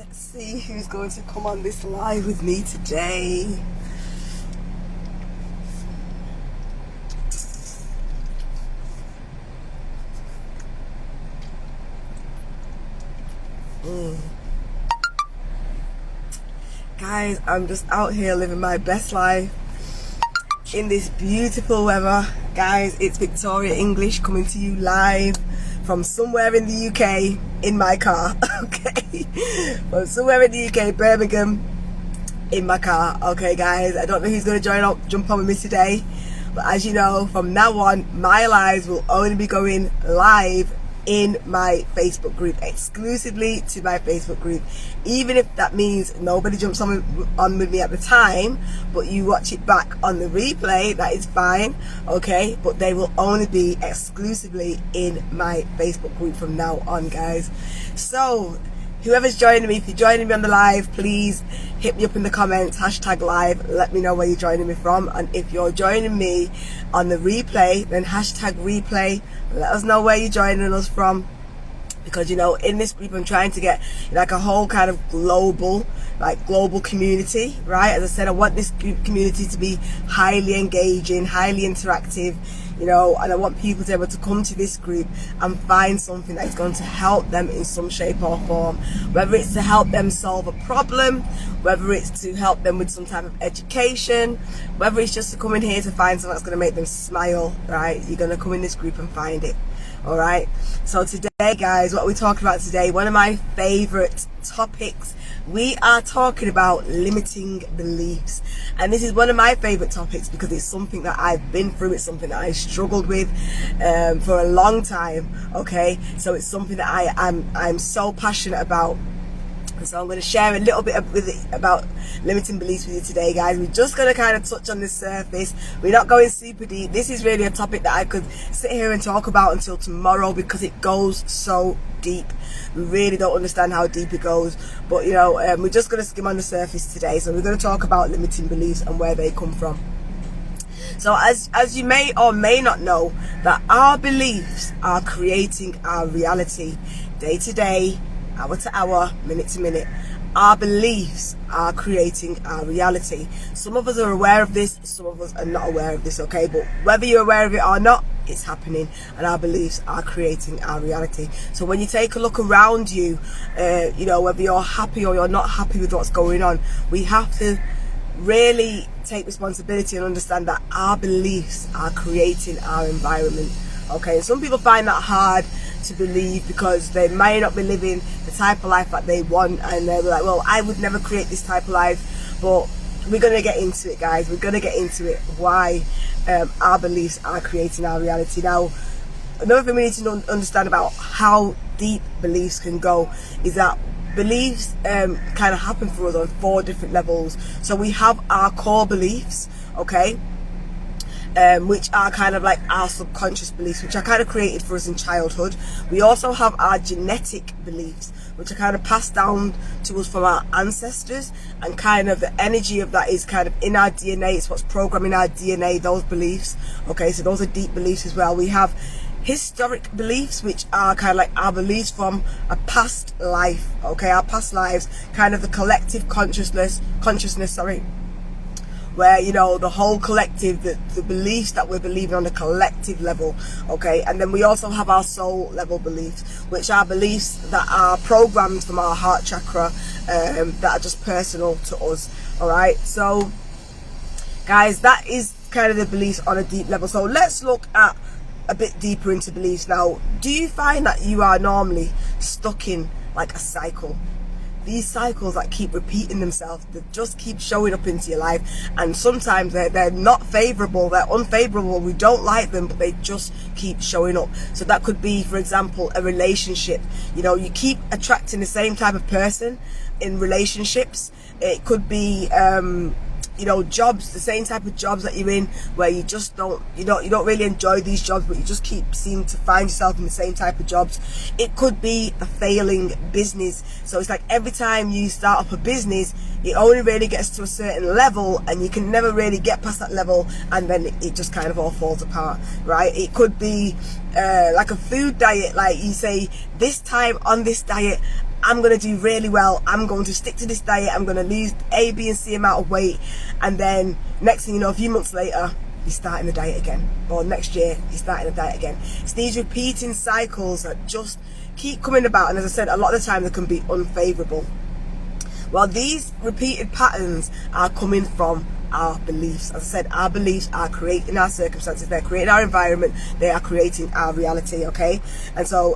Let's see who's going to come on this live with me today. Guys, I'm just out here living my best life in this beautiful weather. Guys, it's Victoria English coming to you live from somewhere in the UK in my car. Okay, from somewhere in the UK, Birmingham, in my car. Okay guys, I don't know who's going to jump on with me today, but as you know, from now on my lives will only be going live in my Facebook group, exclusively to my Facebook group, even if that means nobody jumps on with me at the time, but you watch it back on the replay, that is fine. Okay, but they will only be exclusively in my Facebook group from now on, guys. So whoever's joining me, if you're joining me on the live, please hit me up in the comments, hashtag live, let me know where you're joining me from. And if you're joining me on the replay, then hashtag replay, let us know where you're joining us from. Because, you know, in this group I'm trying to get like a whole kind of global community, right? As I said, I want this community to be highly engaging, highly interactive, you know, and I want people to be able to come to this group and find something that is going to help them in some shape or form, whether it's to help them solve a problem, whether it's to help them with some type of education, whether it's just to come in here to find something that's going to make them smile, right? You're going to come in this group and find it. All right, so today, guys, what we're talking about today, one of my favorite topics, we are talking about limiting beliefs. And this is one of my favorite topics because it's something that I've been through. It's something that I struggled with for a long time. Okay, so it's something that I'm so passionate about. And so I'm going to share a little bit about limiting beliefs with you today, guys. We're just going to kind of touch on the surface. We're not going super deep. This is really a topic that I could sit here and talk about until tomorrow because it goes so deep. We really don't understand how deep it goes. But, you know, we're just going to skim on the surface today. So we're going to talk about limiting beliefs and where they come from. So as you may or may not know, that our beliefs are creating our reality day to day, hour to hour, minute to minute. Our beliefs are creating our reality. Some of us are aware of this, some of us are not aware of this, okay? But whether you're aware of it or not, it's happening, and our beliefs are creating our reality. So when you take a look around you, you know, whether you're happy or you're not happy with what's going on, we have to really take responsibility and understand that our beliefs are creating our environment. Okay, and some people find that hard to believe because they may not be living the type of life that they want, and they're like, well, I would never create this type of life. But we're going to get into it, guys. We're going to get into it, why our beliefs are creating our reality. Now, another thing we need to understand about how deep beliefs can go is that beliefs kind of happen for us on 4 different levels. So we have our core beliefs, okay, which are kind of like our subconscious beliefs, which are kind of created for us in childhood. We also have our genetic beliefs, which are kind of passed down to us from our ancestors, and kind of the energy of that is kind of in our DNA. It's what's programming our DNA, those beliefs. Okay, so those are deep beliefs as well. We have historic beliefs, which are kind of like our beliefs from a past life, okay, our past lives, kind of the collective consciousness, sorry, where, you know, the whole collective, the beliefs that we're believing on the collective level, okay. And then we also have our soul level beliefs, which are beliefs that are programmed from our heart chakra, that are just personal to us. All right, so guys, that is kind of the beliefs on a deep level. So let's look at a bit deeper into beliefs now. Do you find that you are normally stuck in like a cycle? These cycles that keep repeating themselves, they just keep showing up into your life, and sometimes they're not favorable, they're unfavorable, we don't like them, but they just keep showing up. So that could be, for example, a relationship. You know, you keep attracting the same type of person in relationships. It could be you know, jobs, the same type of jobs that you're in, where you just don't really enjoy these jobs, but you just keep seeming to find yourself in the same type of jobs. It could be a failing business. So it's like every time you start up a business, it only really gets to a certain level, and you can never really get past that level, and then it just kind of all falls apart, right? It could be like a food diet. Like you say, this time on this diet, I'm going to do really well, I'm going to stick to this diet, I'm going to lose A, B and C amount of weight, and then next thing you know, a few months later, you're starting the diet again, or next year you're starting the diet again. It's these repeating cycles that just keep coming about, and as I said, a lot of the time they can be unfavorable. Well, these repeated patterns are coming from our beliefs. As I said, our beliefs are creating our circumstances, they're creating our environment, they are creating our reality, okay? And so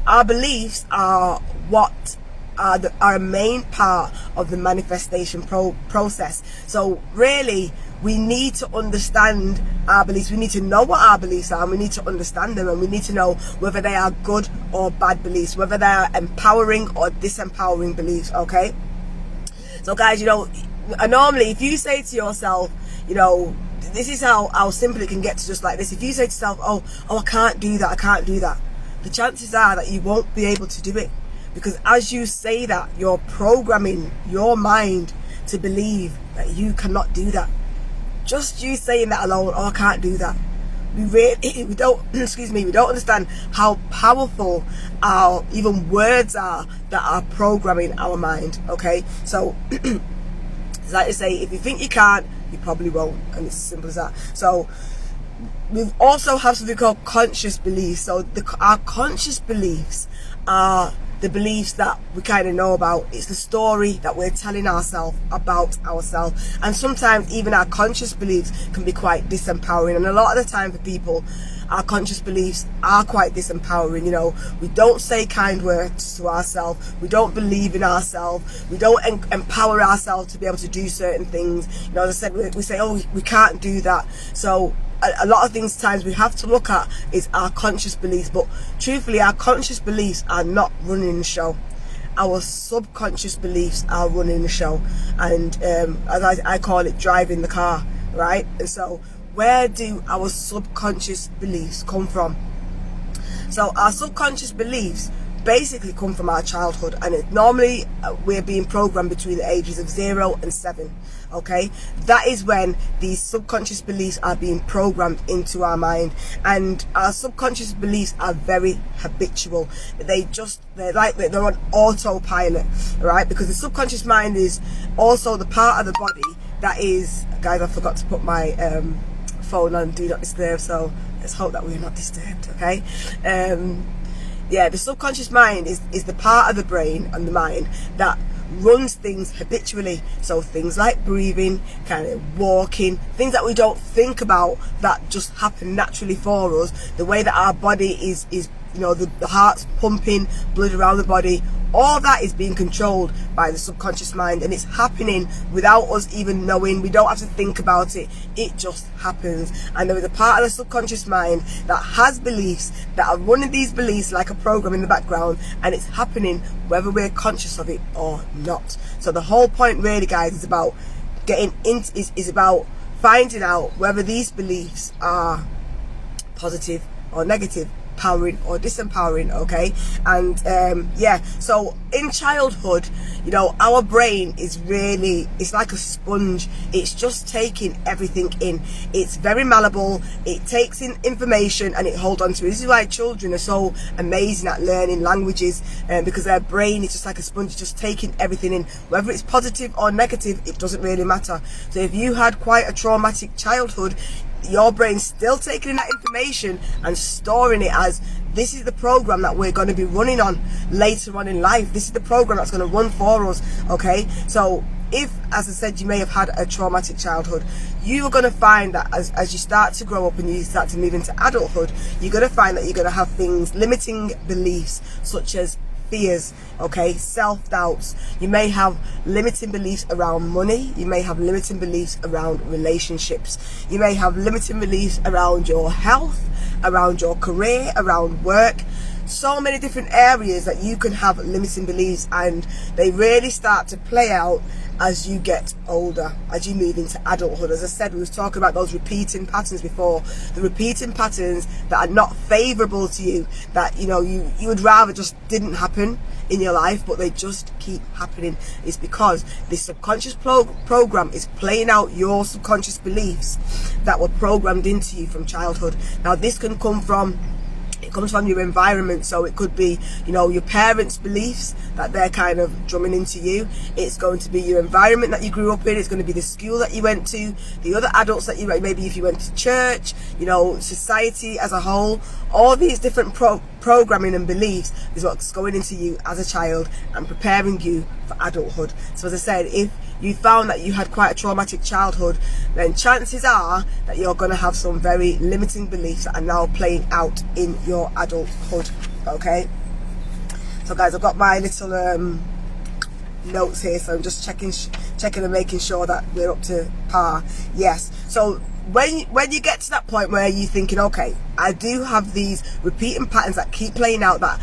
our beliefs are what are a main part of the manifestation process. So really, we need to understand our beliefs. We need to know what our beliefs are, and we need to understand them, and we need to know whether they are good or bad beliefs, whether they are empowering or disempowering beliefs, okay? So guys, you know, normally if you say to yourself, you know, this is how simple it can get to, just like this. If you say to yourself, oh, I can't do that, I can't do that, the chances are that you won't be able to do it. Because as you say that, you're programming your mind to believe that you cannot do that. Just you saying that alone, oh, I can't do that. We don't, excuse me, we don't understand how powerful our even words are that are programming our mind, okay? So, like I say, if you think you can't, you probably won't, and it's as simple as that. So, we also have something called conscious beliefs. So, our conscious beliefs are the beliefs that we kind of know about. It's the story that we're telling ourselves about ourselves, and sometimes even our conscious beliefs can be quite disempowering. And a lot of the time for people, our conscious beliefs are quite disempowering. You know, we don't say kind words to ourselves, we don't believe in ourselves, we don't empower ourselves to be able to do certain things. You know, as I said, we say, oh, we can't do that. So a lot of things times we have to look at is our conscious beliefs, but truthfully our conscious beliefs are not running the show. Our subconscious beliefs are running the show, and as I call it, driving the car, right? And so where do our subconscious beliefs come from? So our subconscious beliefs basically come from our childhood, and normally we're being programmed between the ages of 0 and 7, okay? That is when these subconscious beliefs are being programmed into our mind, and our subconscious beliefs are very habitual. They're on autopilot, right? Because the subconscious mind is also the part of the body that is, guys, I forgot to put my phone on do not disturb, so let's hope that we're not disturbed, okay? Yeah, the subconscious mind is the part of the brain and the mind that runs things habitually. So things like breathing, kind of walking, things that we don't think about that just happen naturally for us. The way that our body is you know, the heart's pumping blood around the body, all that is being controlled by the subconscious mind, and it's happening without us even knowing. We don't have to think about it, it just happens. And there is a part of the subconscious mind that has beliefs that are running these beliefs like a program in the background, and it's happening whether we're conscious of it or not. So the whole point really, guys, is about getting into is about finding out whether these beliefs are positive or negative, empowering or disempowering, okay? And yeah, so in childhood, you know, our brain is really, it's like a sponge. It's just taking everything in. It's very malleable, it takes in information and it holds on to it. This is why children are so amazing at learning languages, because their brain is just like a sponge, just taking everything in. Whether it's positive or negative, it doesn't really matter. So if you had quite a traumatic childhood, your brain's still taking in that information and storing it as, this is the program that we're going to be running on later on in life. This is the program that's going to run for us, okay? So if, as I said, you may have had a traumatic childhood, you are going to find that as you start to grow up and you start to move into adulthood, you're going to find that you're going to have things, limiting beliefs such as fears, okay, self-doubts. You may have limiting beliefs around money. You may have limiting beliefs around relationships. You may have limiting beliefs around your health, around your career, around work. So many different areas that you can have limiting beliefs, and they really start to play out as you get older, as you move into adulthood. As I said, we was talking about those repeating patterns before, the repeating patterns that are not favorable to you, that, you know, you would rather just didn't happen in your life, but they just keep happening. It's because this subconscious program is playing out your subconscious beliefs that were programmed into you from childhood. Now this can come from It comes from your environment, so it could be, you know, your parents' beliefs that they're kind of drumming into you. It's going to be your environment that you grew up in. It's going to be the school that you went to, the other adults that you, maybe if you went to church, you know, society as a whole. All these different programming and beliefs is what's going into you as a child and preparing you for adulthood. So as I said, if you found that you had quite a traumatic childhood, then chances are that you're going to have some very limiting beliefs that are now playing out in your adulthood. Okay, so guys, I've got my little notes here, so I'm just checking and making sure that we're up to par. Yes, so when you get to that point where you're thinking, okay, I do have these repeating patterns that keep playing out, that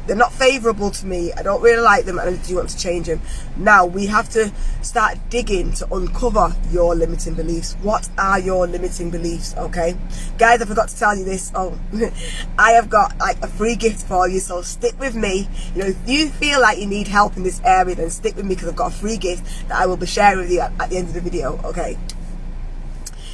they're not favourable to me, I don't really like them, and I do want to change them. Now we have to start digging to uncover your limiting beliefs. What are your limiting beliefs? Okay, guys, I forgot to tell you this. I have got like a free gift for you, so stick with me. You know, if you feel like you need help in this area, then stick with me, because I've got a free gift that I will be sharing with you at the end of the video. Okay,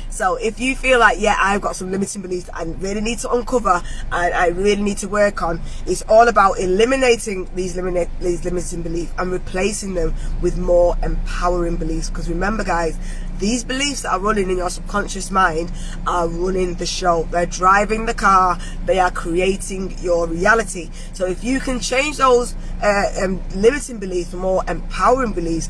so if you feel like, yeah, I've got some limiting beliefs that I really need to uncover and I really need to work on, it's all about eliminating these limiting beliefs and replacing them with more empowering beliefs. Because remember, guys, these beliefs that are running in your subconscious mind are running the show. They're driving the car. They are creating your reality. So if you can change those limiting beliefs for more empowering beliefs,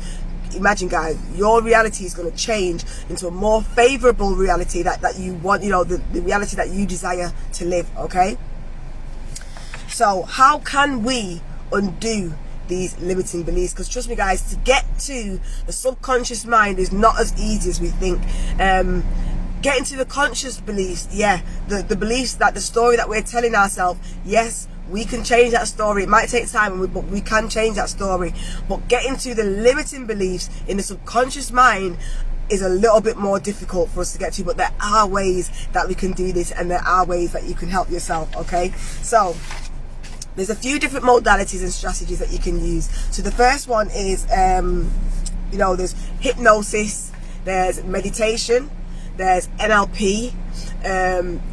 imagine, guys, your reality is going to change into a more favorable reality that you want, you know, the reality that you desire to live. Okay, so how can we undo these limiting beliefs? Because trust me, guys, to get to the subconscious mind is not as easy as we think. Getting to the conscious beliefs, yeah, the beliefs, that the story that we're telling ourselves, yes, we can change that story. It might take time, but we can change that story. But getting to the limiting beliefs in the subconscious mind is a little bit more difficult for us to get to, but there are ways that we can do this, and there are ways that you can help yourself. Okay, so there's a few different modalities and strategies that you can use. So the first one is, you know, there's hypnosis, there's meditation, there's NLP,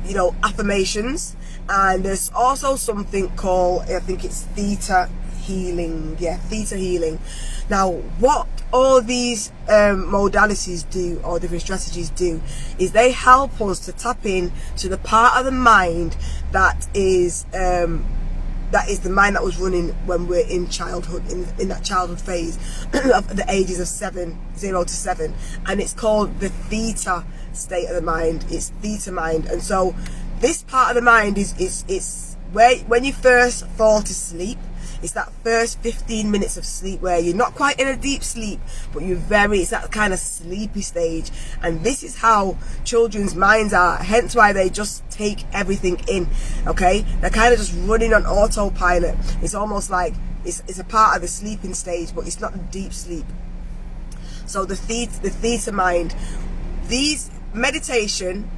you know, affirmations, and there's also something called, I think it's theta healing. Yeah, theta healing. Now, what all these modalities do, or different strategies do, is they help us to tap in to the part of the mind that is the mind that was running when we're in childhood, in that childhood phase of the ages of 0 to 7, and it's called the theta state of the mind. It's theta mind. And so this part of the mind is where, when you first fall to sleep, it's that first 15 minutes of sleep where you're not quite in a deep sleep, but it's that kind of sleepy stage. And this is how children's minds are, hence why they just take everything in. Okay, they're kind of just running on autopilot. It's almost like it's a part of the sleeping stage, but it's not a deep sleep. So the theta mind, these meditation,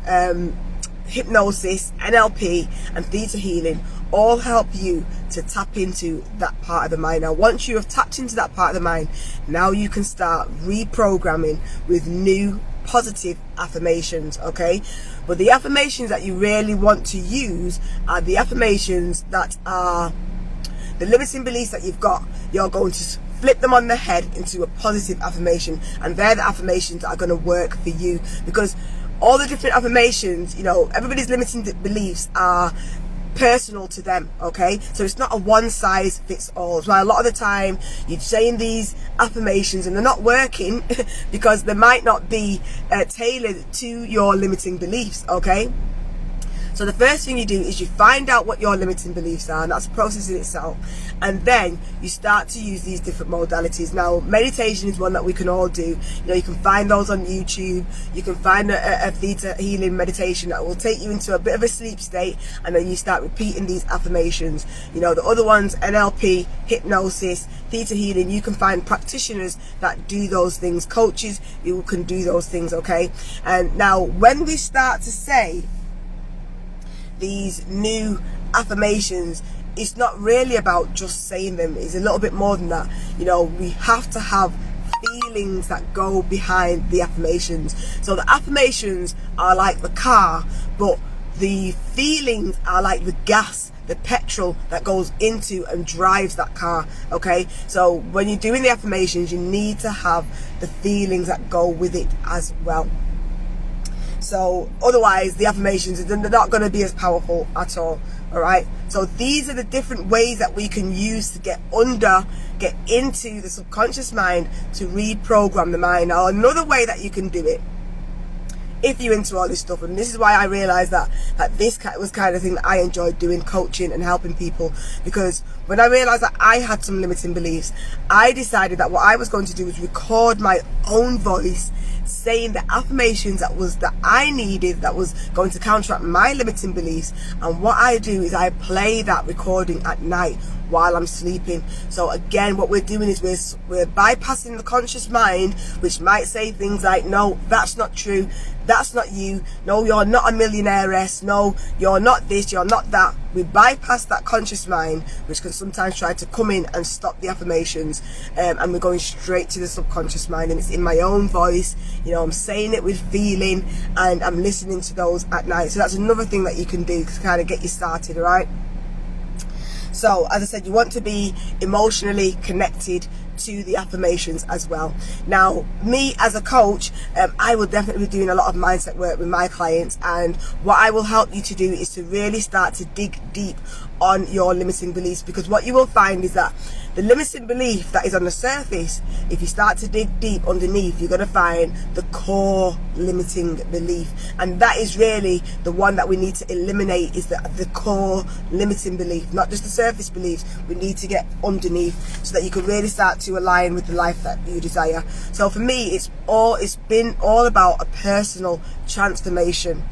hypnosis, NLP, and theta healing all help you to tap into that part of the mind. Now, once you have tapped into that part of the mind, now you can start reprogramming with new positive affirmations. Okay, but the affirmations that you really want to use are the affirmations that are the limiting beliefs that you've got. You're going to flip them on the head into a positive affirmation, and they're the affirmations that are going to work for you. Because all the different affirmations, you know, everybody's limiting beliefs are personal to them. Okay, so it's not a one size fits all. So a lot of the time you're saying these affirmations and they're not working because they might not be tailored to your limiting beliefs. Okay, so the first thing you do is you find out what your limiting beliefs are, and that's a process in itself. And then you start to use these different modalities. Now, meditation is one that we can all do. You know, you can find those on YouTube. You can find a theta healing meditation that will take you into a bit of a sleep state, and then you start repeating these affirmations. You know, the other ones, NLP, hypnosis, theta healing, you can find practitioners that do those things, coaches who can do those things. Okay, and now when we start to say these new affirmations, it's not really about just saying them. It's a little bit more than that. You know, we have to have feelings that go behind the affirmations. So the affirmations are like the car, but the feelings are like the gas, the petrol that goes into and drives that car. Okay, so when you're doing the affirmations, you need to have the feelings that go with it as well. So otherwise the affirmations, they're not going to be as powerful at all. All right, so these are the different ways that we can use to get into the subconscious mind, to reprogram the mind. Now, another way that you can do it, if you're into all this stuff, and this is why I realized that this was kind of thing that I enjoyed doing, coaching and helping people, because when I realized that I had some limiting beliefs, I decided that what I was going to do was record my own voice saying the affirmations that I needed, that was going to counteract my limiting beliefs. And what I do is I play that recording at night while I'm sleeping. So again, what we're doing is we're bypassing the conscious mind, which might say things like, no, that's not true, that's not you, no, you're not a millionairess, no, you're not this, you're not that. We bypass that conscious mind, which can sometimes try to come in and stop the affirmations, and we're going straight to the subconscious mind, and it's in my own voice. You know, I'm saying it with feeling, and I'm listening to those at night. So that's another thing that you can do to kind of get you started. All right, so as I said, you want to be emotionally connected to the affirmations as well. Now, me as a coach, I will definitely be doing a lot of mindset work with my clients, and what I will help you to do is to really start to dig deep on your limiting beliefs, because what you will find is that the limiting belief that is on the surface, if you start to dig deep underneath, you're going to find the core limiting belief, and that is really the one that we need to eliminate, is the core limiting belief, not just the surface beliefs. We need to get underneath so that you can really start to align with the life that you desire. So for me, it's been all about a personal transformation,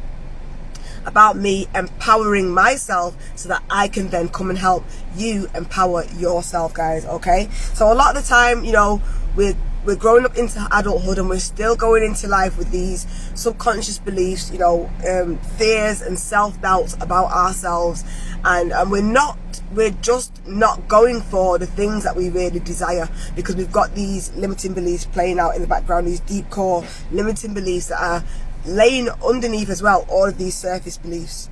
about me empowering myself so that I can then come and help you empower yourself, guys. Okay, so a lot of the time, you know, we're growing up into adulthood and we're still going into life with these subconscious beliefs, you know, fears and self-doubts about ourselves, and we're just not going for the things that we really desire, because we've got these limiting beliefs playing out in the background, these deep core limiting beliefs that are laying underneath as well all of these surface beliefs.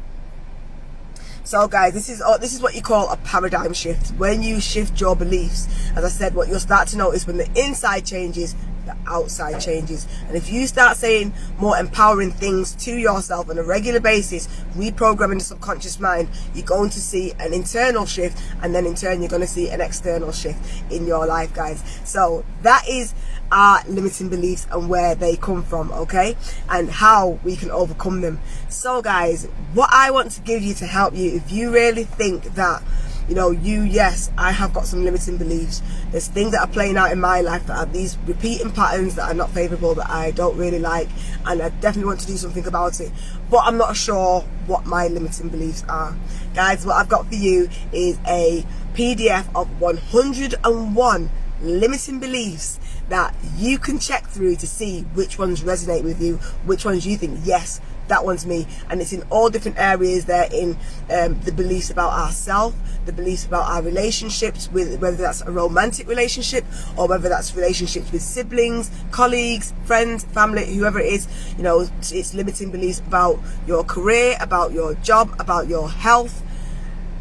So guys, this is what you call a paradigm shift. When you shift your beliefs, as I said, what you'll start to notice, when the inside changes, the outside changes. And if you start saying more empowering things to yourself on a regular basis, reprogramming the subconscious mind, you're going to see an internal shift, and then in turn you're going to see an external shift in your life, guys. So that is our limiting beliefs and where they come from, okay, and how we can overcome them. So guys, what I want to give you to help you, if you really think that, you know, yes, I have got some limiting beliefs, there's things that are playing out in my life that are these repeating patterns that are not favorable, that I don't really like, and I definitely want to do something about it, but I'm not sure what my limiting beliefs are. Guys, what I've got for you is a PDF of 101 limiting beliefs that you can check through to see which ones resonate with you, which ones you think, yes, that one's me. And it's in all different areas. They're in the beliefs about ourselves, the beliefs about our relationships, with whether that's a romantic relationship or whether that's relationships with siblings, colleagues, friends, family, whoever it is. You know, it's limiting beliefs about your career, about your job, about your health.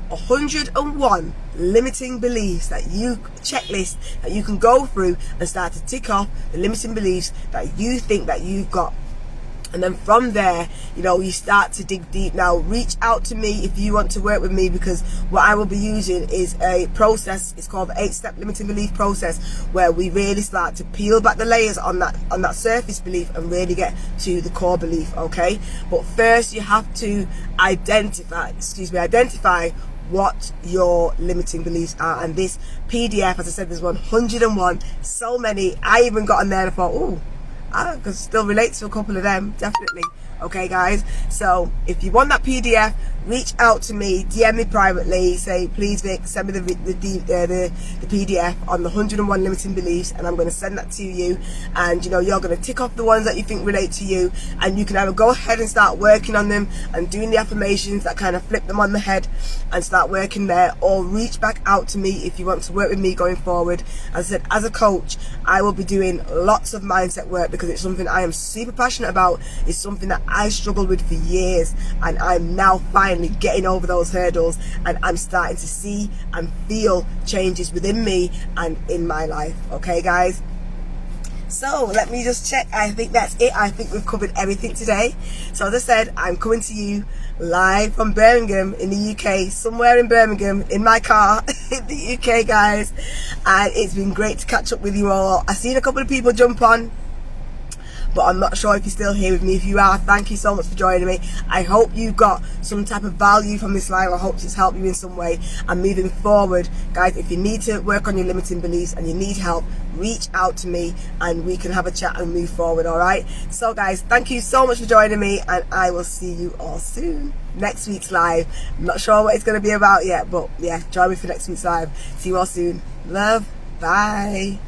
101 limiting beliefs that you checklist that you can go through and start to tick off the limiting beliefs that you think that you've got. And then from there, you know, you start to dig deep. Now, reach out to me if you want to work with me, because what I will be using is a process. It's called the 8-step limiting belief process, where we really start to peel back the layers on that surface belief and really get to the core belief, okay? But first, you have to identify what your limiting beliefs are. And this PDF, as I said, there's 101, so many. I even got on there and I thought, oh, I can still relate to a couple of them, definitely. Okay guys, so if you want that PDF, reach out to me, DM me privately, say, please Vic, send me the PDF on the 101 limiting beliefs, and I'm going to send that to you. And you know, you're going to tick off the ones that you think relate to you, and you can either go ahead and start working on them and doing the affirmations that kind of flip them on the head and start working there, or reach back out to me if you want to work with me going forward. As I said, as a coach, I will be doing lots of mindset work, because because it's something I am super passionate about. It's something that I struggled with for years, and I'm now finally getting over those hurdles, and I'm starting to see and feel changes within me and in my life. Okay guys, so let me just check. I think that's it. I think we've covered everything today. So as I said, I'm coming to you live from Birmingham in the UK, somewhere in Birmingham, in my car in the UK guys, and it's been great to catch up with you all. I've seen a couple of people jump on, but I'm not sure if you're still here with me. If you are, thank you so much for joining me. I hope you got some type of value from this live. I hope it's helped you in some way. And moving forward, guys, if you need to work on your limiting beliefs and you need help, reach out to me and we can have a chat and move forward, all right? So guys, thank you so much for joining me, and I will see you all soon. Next week's live. I'm not sure what it's going to be about yet, but yeah, join me for next week's live. See you all soon. Love. Bye.